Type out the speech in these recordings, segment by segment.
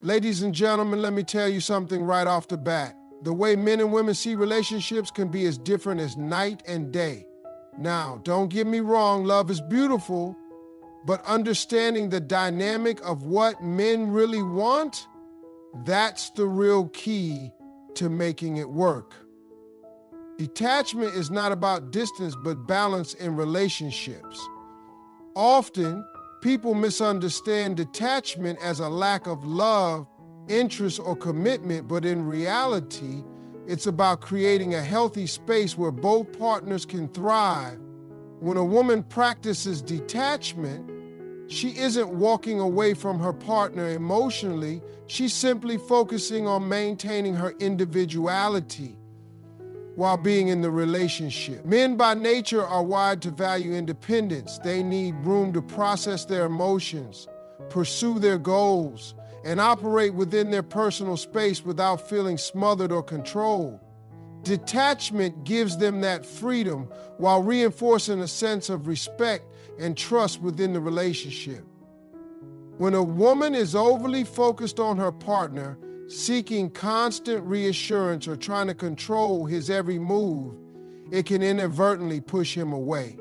Ladies and gentlemen, let me tell you something right off the bat. The way men and women see relationships can be as different as night and day. Now, don't get me wrong, love is beautiful, but understanding the dynamic of what men really want, that's the real key to making it work. Detachment is not about distance, but balance in relationships. Often, people misunderstand detachment as a lack of love, interest, or commitment, but in reality, it's about creating a healthy space where both partners can thrive. When a woman practices detachment, she isn't walking away from her partner emotionally, she's simply focusing on maintaining her individuality while being in the relationship. Men by nature are wired to value independence. They need room to process their emotions, pursue their goals, and operate within their personal space without feeling smothered or controlled. Detachment gives them that freedom while reinforcing a sense of respect and trust within the relationship. When a woman is overly focused on her partner, seeking constant reassurance or trying to control his every move, it can inadvertently push him away.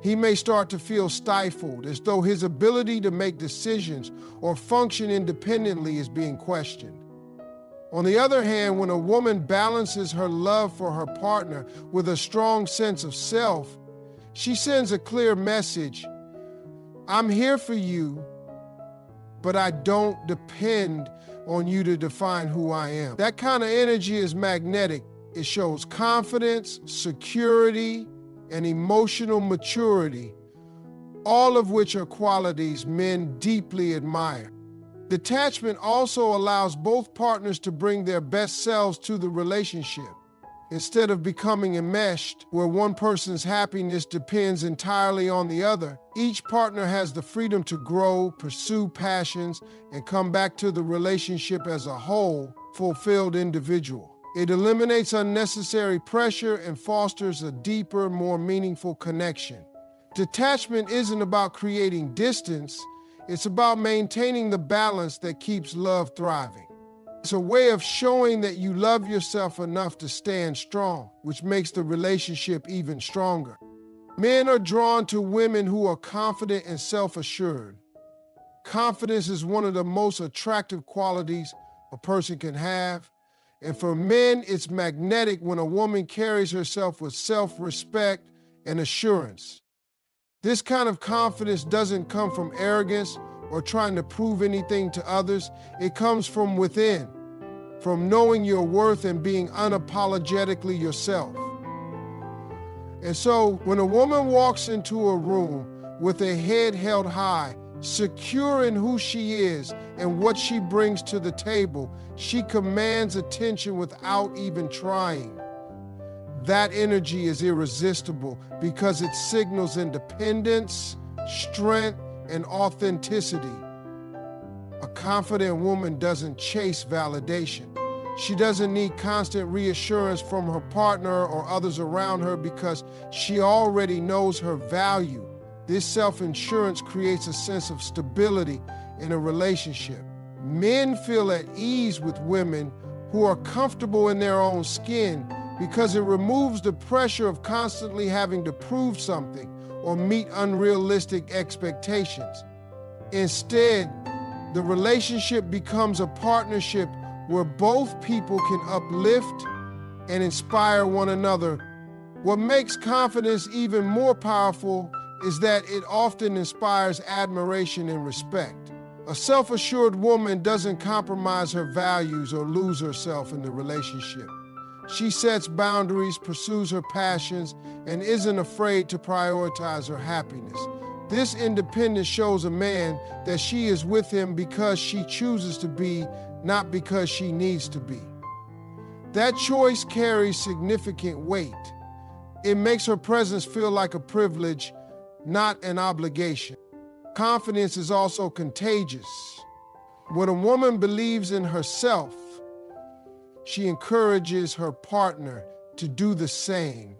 He may start to feel stifled, as though his ability to make decisions or function independently is being questioned. On the other hand, when a woman balances her love for her partner with a strong sense of self, she sends a clear message: I'm here for you, but I don't depend on you to define who I am. That kind of energy is magnetic. It shows confidence, security, and emotional maturity, all of which are qualities men deeply admire. Detachment also allows both partners to bring their best selves to the relationship. Instead of becoming enmeshed, where one person's happiness depends entirely on the other, each partner has the freedom to grow, pursue passions, and come back to the relationship as a whole, fulfilled individual. It eliminates unnecessary pressure and fosters a deeper, more meaningful connection. Detachment isn't about creating distance, it's about maintaining the balance that keeps love thriving. It's a way of showing that you love yourself enough to stand strong, which makes the relationship even stronger. Men are drawn to women who are confident and self-assured. Confidence is one of the most attractive qualities a person can have. And for men, it's magnetic when a woman carries herself with self-respect and assurance. This kind of confidence doesn't come from arrogance or trying to prove anything to others. It comes from within, from knowing your worth and being unapologetically yourself. And so when a woman walks into a room with a head held high, secure in who she is and what she brings to the table, she commands attention without even trying. That energy is irresistible because it signals independence, strength, and authenticity. A confident woman doesn't chase validation. She doesn't need constant reassurance from her partner or others around her because she already knows her value. This self-assurance creates a sense of stability in a relationship. Men feel at ease with women who are comfortable in their own skin because it removes the pressure of constantly having to prove something or meet unrealistic expectations. Instead, the relationship becomes a partnership where both people can uplift and inspire one another. What makes confidence even more powerful is that it often inspires admiration and respect. A self-assured woman doesn't compromise her values or lose herself in the relationship. She sets boundaries, pursues her passions, and isn't afraid to prioritize her happiness. This independence shows a man that she is with him because she chooses to be, not because she needs to be. That choice carries significant weight. It makes her presence feel like a privilege, not an obligation. Confidence is also contagious. When a woman believes in herself, she encourages her partner to do the same.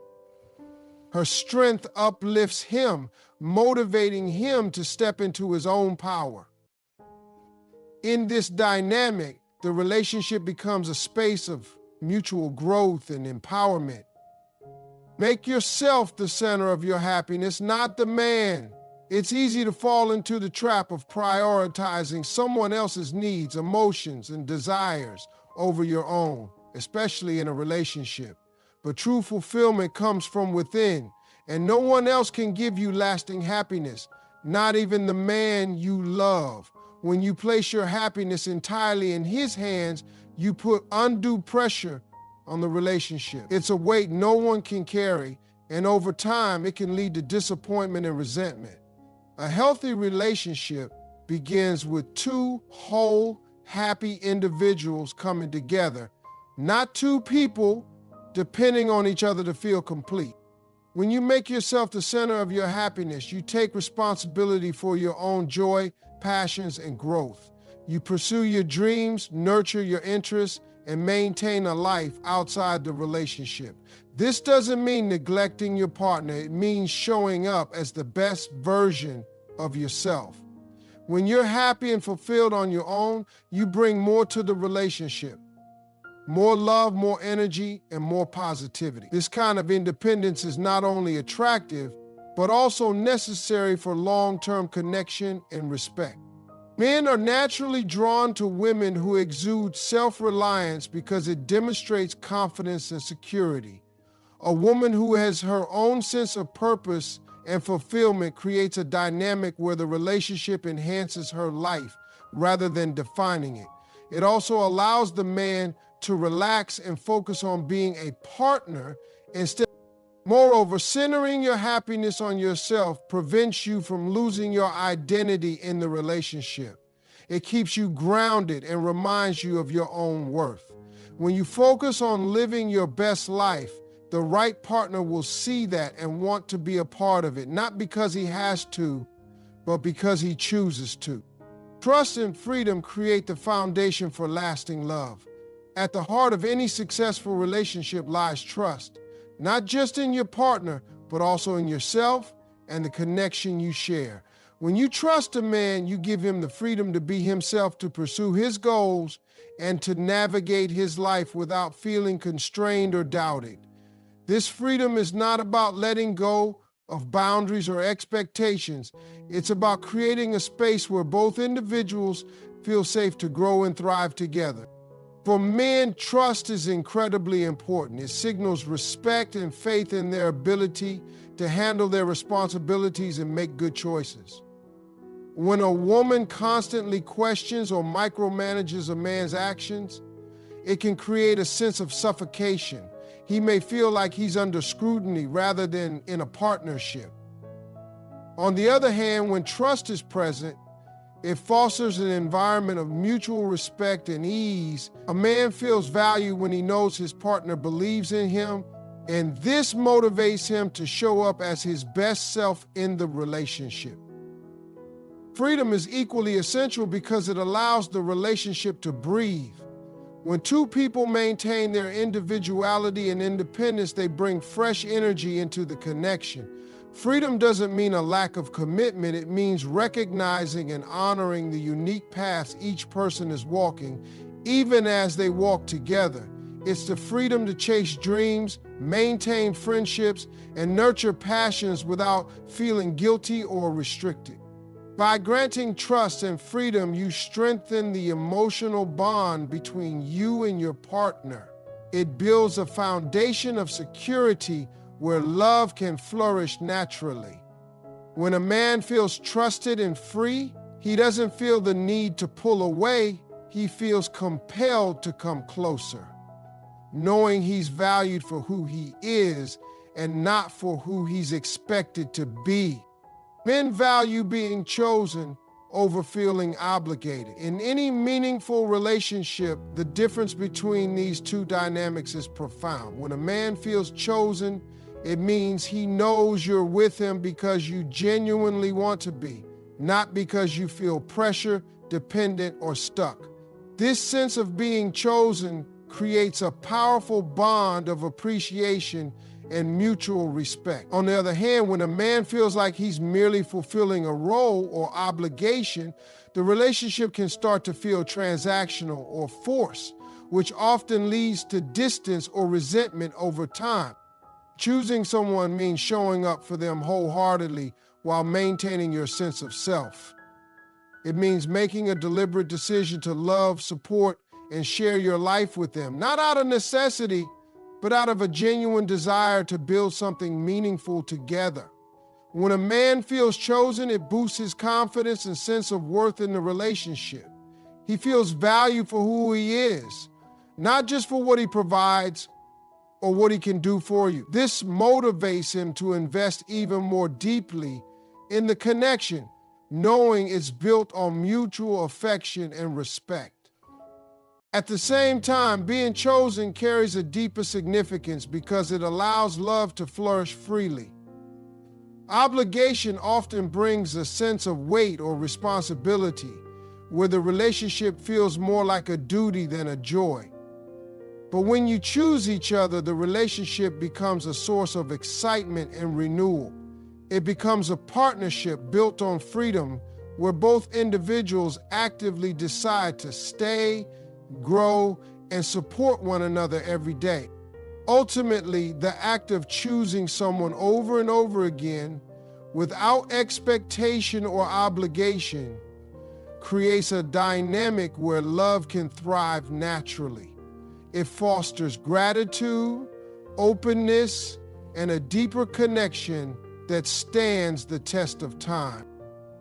Her strength uplifts him, motivating him to step into his own power. In this dynamic, the relationship becomes a space of mutual growth and empowerment. Make yourself the center of your happiness, not the man. It's easy to fall into the trap of prioritizing someone else's needs, emotions, and desires over your own, especially in a relationship. But true fulfillment comes from within, and no one else can give you lasting happiness, not even the man you love. When you place your happiness entirely in his hands, you put undue pressure on the relationship. It's a weight no one can carry, and over time, it can lead to disappointment and resentment. A healthy relationship begins with two whole, happy individuals coming together, not two people depending on each other to feel complete. When you make yourself the center of your happiness, you take responsibility for your own joy, passions, and growth. You pursue your dreams, nurture your interests, and maintain a life outside the relationship. This doesn't mean neglecting your partner. It means showing up as the best version of yourself. When you're happy and fulfilled on your own, you bring more to the relationship. More love, more energy, and more positivity. This kind of independence is not only attractive, but also necessary for long-term connection and respect. Men are naturally drawn to women who exude self-reliance because it demonstrates confidence and security. A woman who has her own sense of purpose and fulfillment creates a dynamic where the relationship enhances her life rather than defining it. It also allows the man to relax and focus on being a partner instead. Moreover, centering your happiness on yourself prevents you from losing your identity in the relationship. It keeps you grounded and reminds you of your own worth. When you focus on living your best life, the right partner will see that and want to be a part of it, not because he has to, but because he chooses to. Trust and freedom create the foundation for lasting love. At the heart of any successful relationship lies trust, not just in your partner, but also in yourself and the connection you share. When you trust a man, you give him the freedom to be himself, to pursue his goals, and to navigate his life without feeling constrained or doubted. This freedom is not about letting go of boundaries or expectations. It's about creating a space where both individuals feel safe to grow and thrive together. For men, trust is incredibly important. It signals respect and faith in their ability to handle their responsibilities and make good choices. When a woman constantly questions or micromanages a man's actions, it can create a sense of suffocation. He may feel like he's under scrutiny rather than in a partnership. On the other hand, when trust is present, it fosters an environment of mutual respect and ease. A man feels value when he knows his partner believes in him, and this motivates him to show up as his best self in the relationship. Freedom is equally essential because it allows the relationship to breathe. When two people maintain their individuality and independence, they bring fresh energy into the connection. Freedom doesn't mean a lack of commitment. It means recognizing and honoring the unique paths each person is walking, even as they walk together. It's the freedom to chase dreams, maintain friendships, and nurture passions without feeling guilty or restricted. By granting trust and freedom, you strengthen the emotional bond between you and your partner. It builds a foundation of security where love can flourish naturally. When a man feels trusted and free, he doesn't feel the need to pull away. He feels compelled to come closer, knowing he's valued for who he is and not for who he's expected to be. Men value being chosen over feeling obligated. In any meaningful relationship, the difference between these two dynamics is profound. When a man feels chosen, it means he knows you're with him because you genuinely want to be, not because you feel pressure, dependent, or stuck. This sense of being chosen creates a powerful bond of appreciation and mutual respect. On the other hand, when a man feels like he's merely fulfilling a role or obligation, the relationship can start to feel transactional or forced, which often leads to distance or resentment over time. Choosing someone means showing up for them wholeheartedly while maintaining your sense of self. It means making a deliberate decision to love, support, and share your life with them, not out of necessity, but out of a genuine desire to build something meaningful together. When a man feels chosen, it boosts his confidence and sense of worth in the relationship. He feels valued for who he is, not just for what he provides or what he can do for you. This motivates him to invest even more deeply in the connection, knowing it's built on mutual affection and respect. At the same time, being chosen carries a deeper significance because it allows love to flourish freely. Obligation often brings a sense of weight or responsibility, where the relationship feels more like a duty than a joy. But when you choose each other, the relationship becomes a source of excitement and renewal. It becomes a partnership built on freedom, where both individuals actively decide to stay, grow, and support one another every day. Ultimately, the act of choosing someone over and over again, without expectation or obligation, creates a dynamic where love can thrive naturally. It fosters gratitude, openness, and a deeper connection that stands the test of time.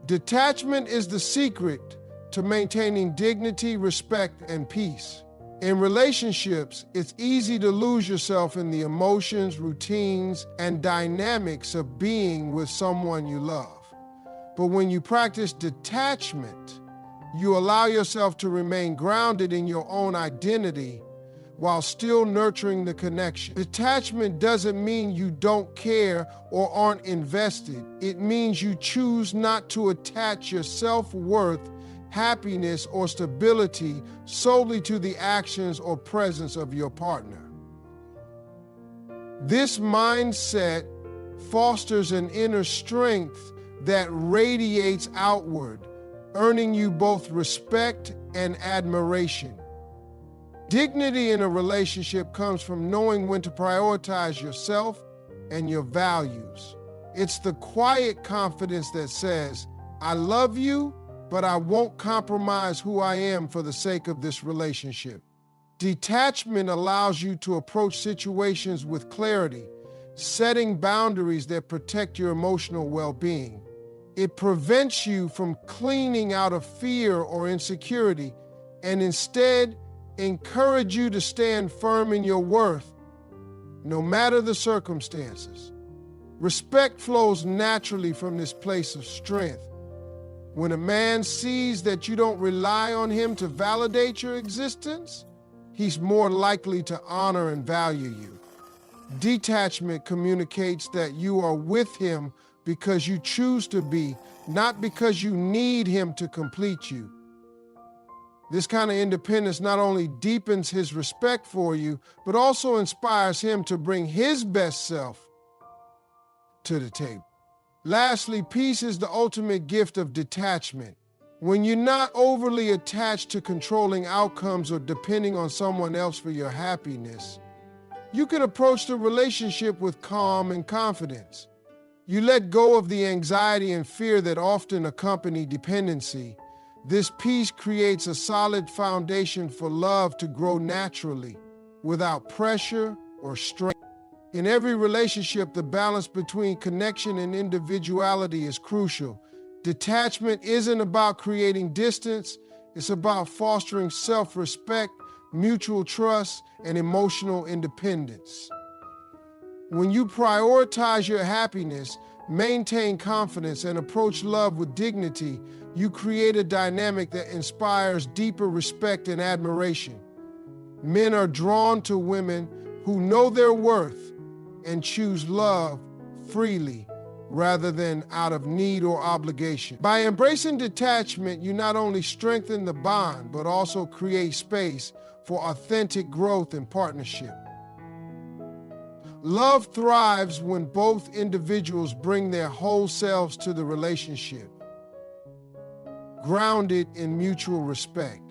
Detachment is the secret to maintaining dignity, respect, and peace. In relationships, it's easy to lose yourself in the emotions, routines, and dynamics of being with someone you love. But when you practice detachment, you allow yourself to remain grounded in your own identity while still nurturing the connection. Detachment doesn't mean you don't care or aren't invested. It means you choose not to attach your self-worth, happiness, or stability solely to the actions or presence of your partner. This mindset fosters an inner strength that radiates outward, earning you both respect and admiration. Dignity in a relationship comes from knowing when to prioritize yourself and your values. It's the quiet confidence that says, I love you, but I won't compromise who I am for the sake of this relationship. Detachment allows you to approach situations with clarity, setting boundaries that protect your emotional well-being. It prevents you from clinging out of fear or insecurity, and instead encourage you to stand firm in your worth, no matter the circumstances. Respect flows naturally from this place of strength. When a man sees that you don't rely on him to validate your existence, he's more likely to honor and value you. Detachment communicates that you are with him because you choose to be, not because you need him to complete you. This kind of independence not only deepens his respect for you, but also inspires him to bring his best self to the table. Lastly, peace is the ultimate gift of detachment. When you're not overly attached to controlling outcomes or depending on someone else for your happiness, you can approach the relationship with calm and confidence. You let go of the anxiety and fear that often accompany dependency. This peace creates a solid foundation for love to grow naturally, without pressure or strain. In every relationship, the balance between connection and individuality is crucial. Detachment isn't about creating distance, it's about fostering self-respect, mutual trust, and emotional independence. When you prioritize your happiness, maintain confidence, and approach love with dignity, you create a dynamic that inspires deeper respect and admiration. Men are drawn to women who know their worth and choose love freely rather than out of need or obligation. By embracing detachment, you not only strengthen the bond, but also create space for authentic growth and partnership. Love thrives when both individuals bring their whole selves to the relationship. grounded in mutual respect.